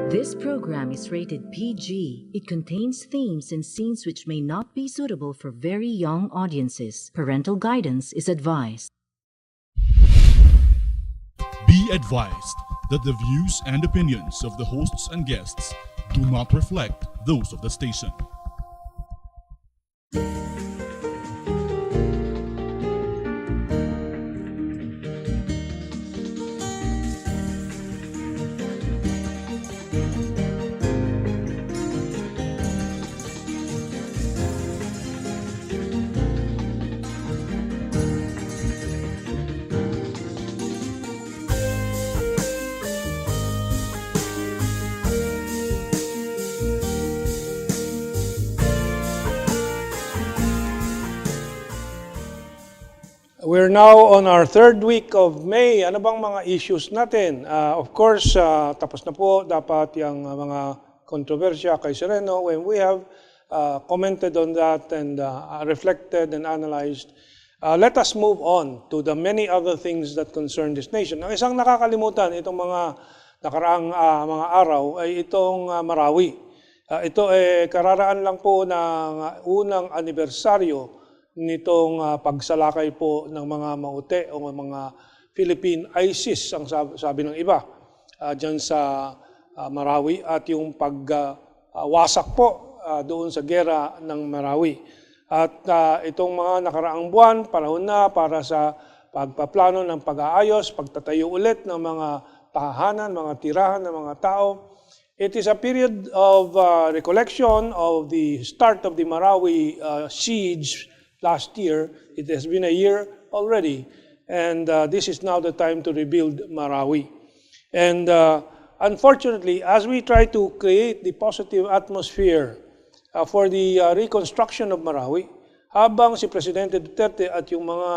This program is rated PG. It contains themes and scenes which may not be suitable for very young audiences. Parental guidance is advised. Be advised that the views and opinions of the hosts and guests do not reflect those of the station. We're now on our third week of May. Ano bang mga issues natin? Of course, tapos na po dapat yung mga kontrobersya kay Sereno. When we have commented on that and reflected and analyzed, let us move on to the many other things that concern this nation. Ang isang nakakalimutan itong mga nakaraang mga araw ay itong Marawi. Ito ay kararaan lang po ng unang anibersaryo nitong pagsalakay po ng mga maute o mga Philippine ISIS, ang sabi ng iba, dyan sa Marawi, at yung pagwasak po doon sa gera ng Marawi. At itong mga nakaraang buwan, panahon na para sa pagpaplano ng pag-aayos, pagtatayo ulit ng mga tahanan, mga tirahan ng mga tao. It is a period of recollection of the start of the Marawi siege last year. It has been a year already, and this is now the time to rebuild Marawi. And unfortunately, as we try to create the positive atmosphere for the reconstruction of Marawi, habang si Presidente Duterte at yung mga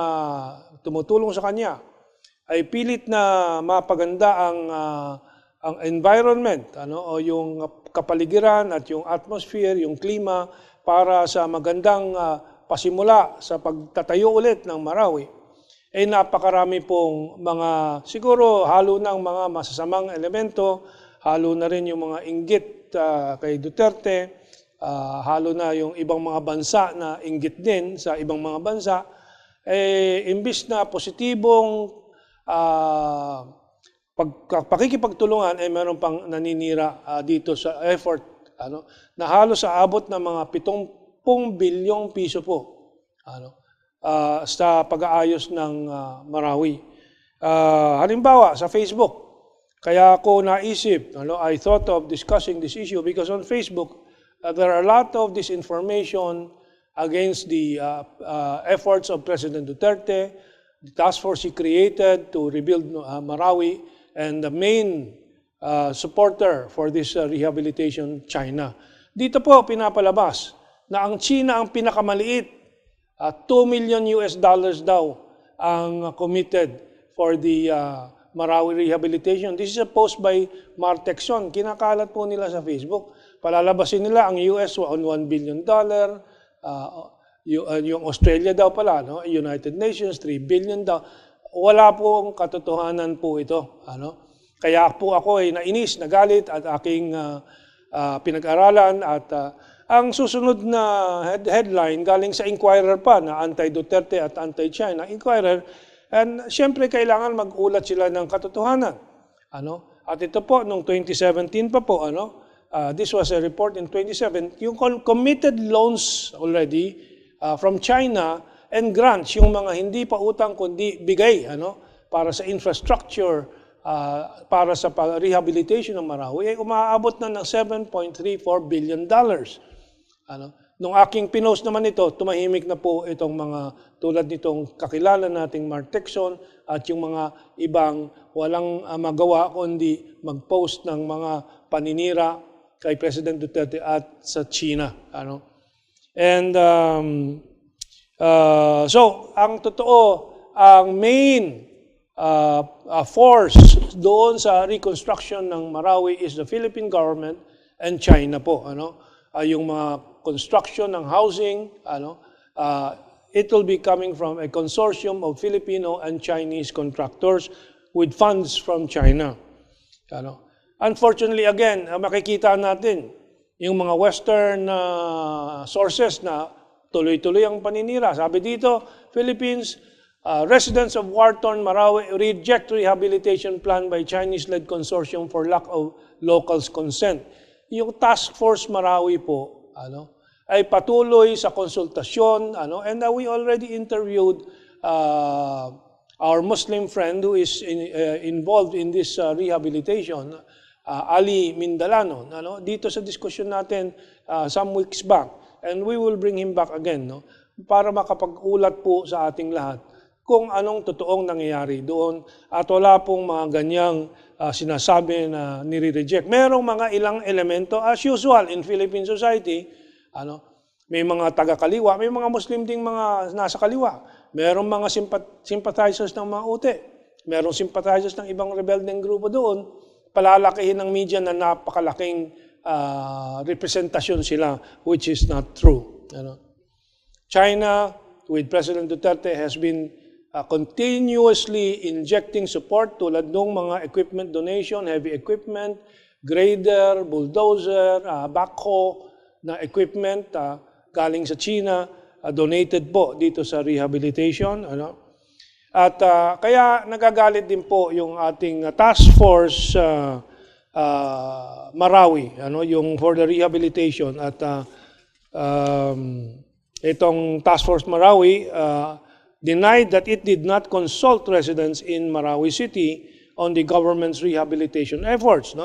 tumutulong sa kanya ay pilit na mapaganda ang environment, o yung kapaligiran at yung atmosphere, yung klima para sa magandang pasimula sa pagtatayo ulit ng Marawi, ay napakarami pong mga, siguro halo ng mga masasamang elemento, halo na rin yung mga inggit kay Duterte, halo na yung ibang mga bansa na inggit din sa ibang mga bansa, imbis na positibong pakikipagtulungan, ay meron pang naninira dito sa effort, na halos sa abot ng mga 70 bilyong piso po sa pag-aayos ng Marawi. Halimbawa, sa Facebook, kaya ako naisip, I thought of discussing this issue because on Facebook, there are a lot of disinformation against the efforts of President Duterte, the task force he created to rebuild Marawi, and the main supporter for this rehabilitation, China. Dito po pinapalabas na ang China ang pinakamaliit, $2 million daw ang committed for the Marawi rehabilitation. This is a post by Martexon. Kinakalat po nila sa Facebook. Palalabasin nila ang US on $1 billion, yung Australia daw pala, United Nations, $3 billion daw. Wala pong katotohanan po ito. Kaya po ako ay nainis, nagalit at aking pinag-aralan at ang susunod na headline galing sa Inquirer pa na anti-Duterte at anti-China Inquirer, and siyempre kailangan mag-ulat sila ng katotohanan. At ito po noong 2017 pa po, this was a report in 2017, yung committed loans already from China and grants, yung mga hindi pa utang kundi bigay para sa infrastructure, para sa rehabilitation ng Marawi, ay umaabot na ng $7.34 billion. Nung aking pinost naman ito, tumahimik na po itong mga tulad nitong kakilala nating Mark Texon at yung mga ibang walang magawa kundi mag-post ng mga paninira kay President Duterte at sa China. And so, ang totoo, ang main force doon sa reconstruction ng Marawi is the Philippine government and China po. Yung mga construction ng housing, it will be coming from a consortium of Filipino and Chinese contractors with funds from China. Unfortunately, again, makikita natin yung mga Western sources na tuloy-tuloy ang paninira. Sabi dito, Philippines, residents of war-torn Marawi reject rehabilitation plan by Chinese-led consortium for lack of locals' consent. Yung Task Force Marawi po, ay patuloy sa konsultasyon, and we already interviewed our Muslim friend who is involved in this rehabilitation, Ali Mindalano, dito sa diskusyon natin some weeks back. And we will bring him back again, para makapag-ulat po sa ating lahat kung anong totoong nangyayari doon at wala pong mga ganyang sinasabi na nire-reject. Merong mga ilang elemento, as usual in Philippine society, may mga taga-kaliwa, may mga Muslim ding mga nasa kaliwa. Merong mga sympathizers ng mga ute. Merong sympathizers ng ibang rebeldeng grupo doon. Palalakihin ng media na napakalaking representasyon sila, which is not true. China, with President Duterte, has been continuously injecting support tulad ng mga equipment donation, heavy equipment, grader, bulldozer, backhoe na equipment galing sa China, donated po dito sa rehabilitation. At kaya nagagalit din po yung ating task force Marawi, yung for the rehabilitation. At itong task force Marawi denied that it did not consult residents in Marawi City on the government's rehabilitation efforts.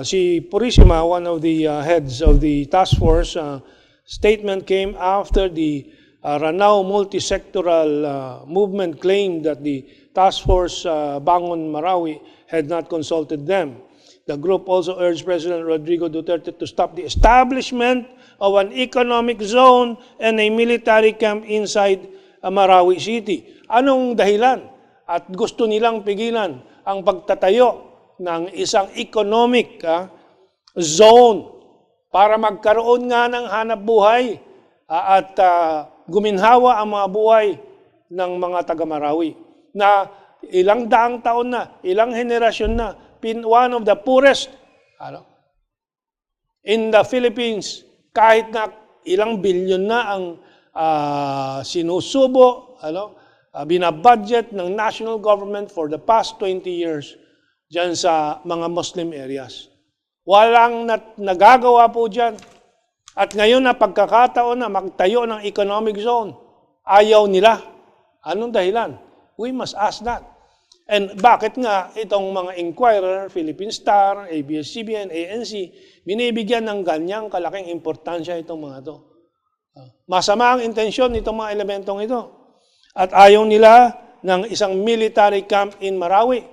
Si Purisima, one of the heads of the task force, statement came after the Ranao multi-sectoral movement claimed that the Task Force Bangon Marawi had not consulted them. The group also urged President Rodrigo Duterte to stop the establishment of an economic zone and a military camp inside Marawi City. Anong dahilan? At gusto nilang pigilan ang pagtatayo ng isang economic zone para magkaroon nga ng hanap buhay at guminhawa ang mga buhay ng mga taga-Marawi na ilang daang taon na, ilang henerasyon na, one of the poorest in the Philippines, kahit na ilang bilyon na ang sinusubo, binabudget ng national government for the past 20 years dyan sa mga Muslim areas. Walang nagagawa po dyan. At ngayon na pagkakataon na magtayo ng economic zone, ayaw nila. Anong dahilan? We must ask that. And bakit nga itong mga Inquirer, Philippine Star, ABS-CBN, ANC, binibigyan ng ganyang kalaking importansya itong mga ito? Masama ang intensyon nitong mga elementong ito. At ayaw nila ng isang military camp in Marawi.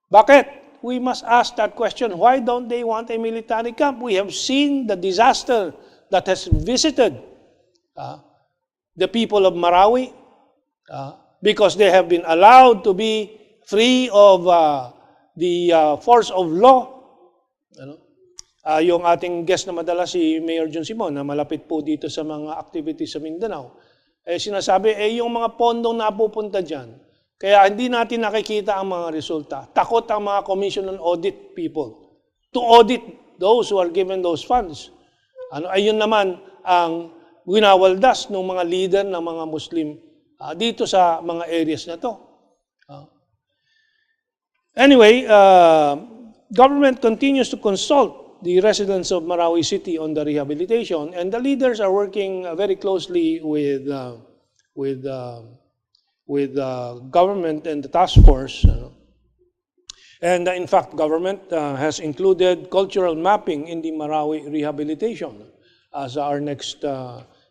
Bakit? We must ask that question. Why don't they want a military camp? We have seen the disaster that has visited the people of Marawi because they have been allowed to be free of the force of law. Yung ating guest na madalas, si Mayor John Simon, na malapit po dito sa mga activities sa Mindanao, sinasabi, yung mga pondong napupunta dyan, kaya hindi natin nakikita ang mga resulta. Takot ang mga commission on audit people to audit those who are given those funds. Ayun naman ang winawaldas ng mga leader ng mga Muslim dito sa mga areas na to. Anyway, government continues to consult the residents of Marawi City on the rehabilitation, and the leaders are working very closely with government and the task force. And in fact, government has included cultural mapping in the Marawi rehabilitation, as our next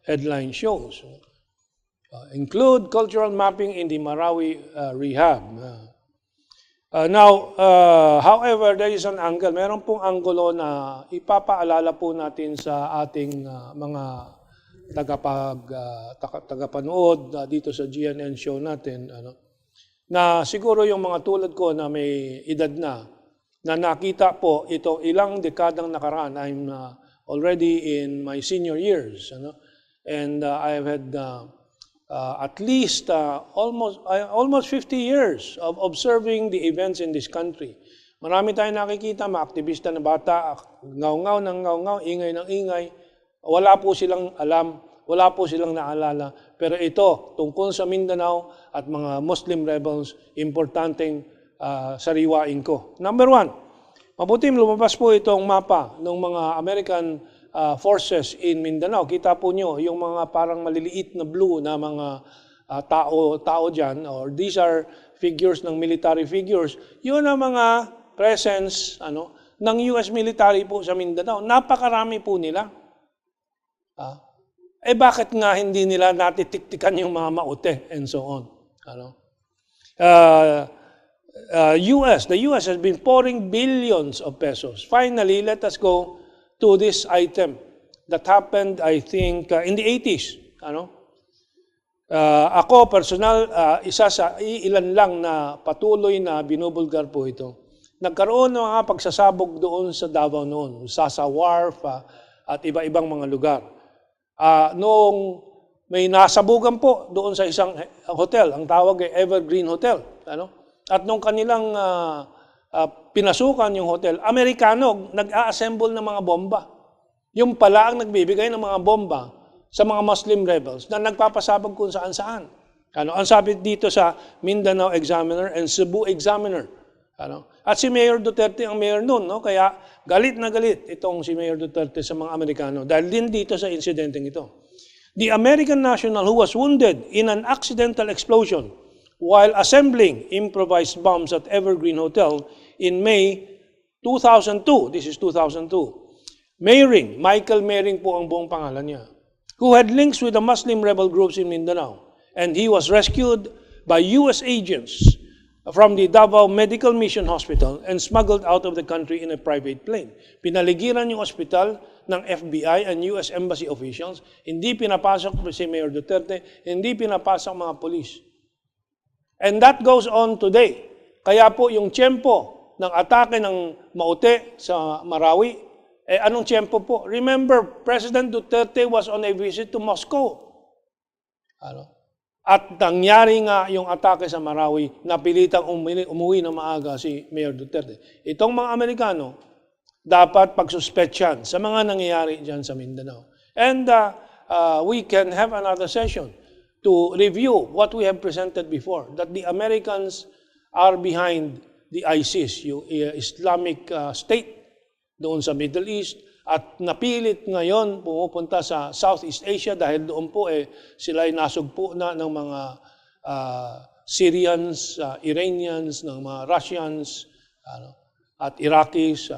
headline shows. Include cultural mapping in the Marawi rehab. However, there is an angle. Meron pong anggulo na ipapaalala po natin sa ating mga tagapanood dito sa GNN show natin, na siguro yung mga tulad ko na may edad na nakita po ito ilang dekadang nakaraan. I'm already in my senior years, and I've had at least almost 50 years of observing the events in this country. Marami tayong nakikita, mga aktivista na bata, ngaw-ngaw ng ngaw-ngaw, ingay ng ingay. Wala po silang alam, wala po silang naalala. Pero ito, tungkol sa Mindanao at mga Muslim rebels, importanteng sariwain ko. Number one, mabuting lumabas po itong mapa ng mga American forces in Mindanao. Kita po nyo, yung mga parang maliliit na blue na mga tao dyan, or these are figures ng military figures. Yun ang mga presence ng US military po sa Mindanao. Napakarami po nila. Bakit nga hindi nila natitiktikan yung mga maute and so on? The US has been pouring billions of pesos. Finally, let us go to this item that happened, I think, in the 80s. Ako, personal, isa sa ilan lang na patuloy na binubulgar po ito. Nagkaroon ng mga pagsasabog doon sa Davao noon, sa Wharf at iba-ibang mga lugar. Noong may nasabugan po doon sa isang hotel, ang tawag ay Evergreen Hotel. At nung kanilang pinasukan yung hotel, Amerikano nag-a-assemble ng mga bomba. Yung pala ang nagbibigay ng mga bomba sa mga Muslim rebels na nagpapasabog kung saan-saan. Ang sabi dito sa Mindanao Examiner and Cebu Examiner. At si Mayor Duterte ang mayor noon, kaya galit na galit itong si Mayor Duterte sa mga Amerikano dahil din dito sa insidenteng ito. The American national who was wounded in an accidental explosion while assembling improvised bombs at Evergreen Hotel in May 2002, this is 2002, Michael Mering po ang buong pangalan niya, who had links with the Muslim rebel groups in Mindanao, and he was rescued by US agents from the Davao Medical Mission Hospital and smuggled out of the country in a private plane. Pinaligiran yung ospital ng FBI and US Embassy officials, hindi pinapasok si Mayor Duterte, hindi pinapasok mga polis. And that goes on today. Kaya po yung tiyempo ng atake ng Maute sa Marawi, anong tiyempo po? Remember, President Duterte was on a visit to Moscow. At nangyari nga yung atake sa Marawi, napilitang umuwi ng maaga si Mayor Duterte. Itong mga Amerikano, dapat pagsuspetsyan sa mga nangyayari dyan sa Mindanao. And we can have another session to review what we have presented before, that the Americans are behind the ISIS, yung Islamic State doon sa Middle East, at napilit ngayon pumupunta sa Southeast Asia dahil doon po sila ay nasugpo na ng mga Syrians, Iranians, ng mga Russians, at Iraqis,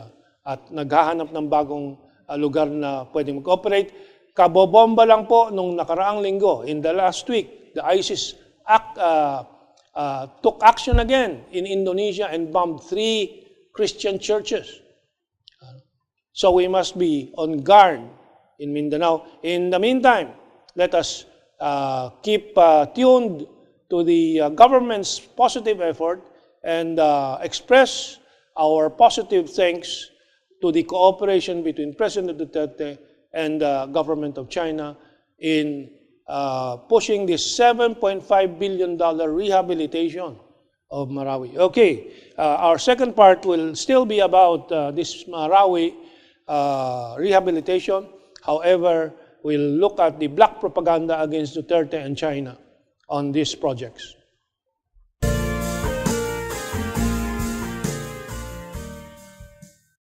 at naghahanap ng bagong lugar na pwedeng mag-operate. Kabobomba lang po nung nakaraang linggo, in the last week, the ISIS took action again in Indonesia and bombed 3 Christian churches. So we must be on guard in Mindanao. In the meantime, let us keep tuned to the government's positive effort and express our positive thanks to the cooperation between President Duterte and the government of China in pushing this $7.5 billion rehabilitation of Marawi. Okay, our second part will still be about this Marawi rehabilitation. However, we'll look at the black propaganda against Duterte and China on these projects.